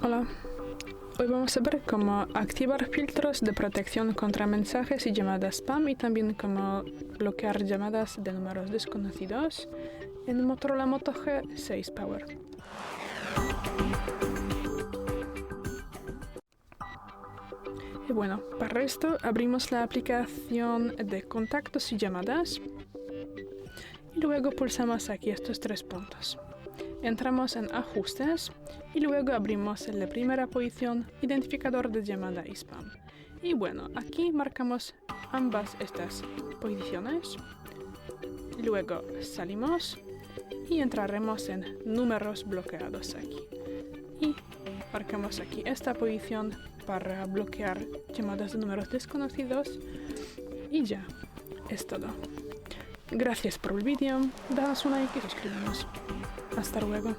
Hola, hoy vamos a ver cómo activar filtros de protección contra mensajes y llamadas spam y también cómo bloquear llamadas de números desconocidos en MOTOROLA Moto G06 Power. Y bueno, para esto abrimos la aplicación de contactos y llamadas y luego pulsamos aquí estos tres puntos. Entramos en ajustes y luego abrimos en la primera posición identificador de llamada y spam. Y bueno, aquí marcamos ambas estas posiciones. Luego salimos y entraremos en números bloqueados aquí. Y marcamos aquí esta posición para bloquear llamadas de números desconocidos. Y ya, es todo. Gracias por el vídeo, danos un like y suscríbanos. Hasta luego.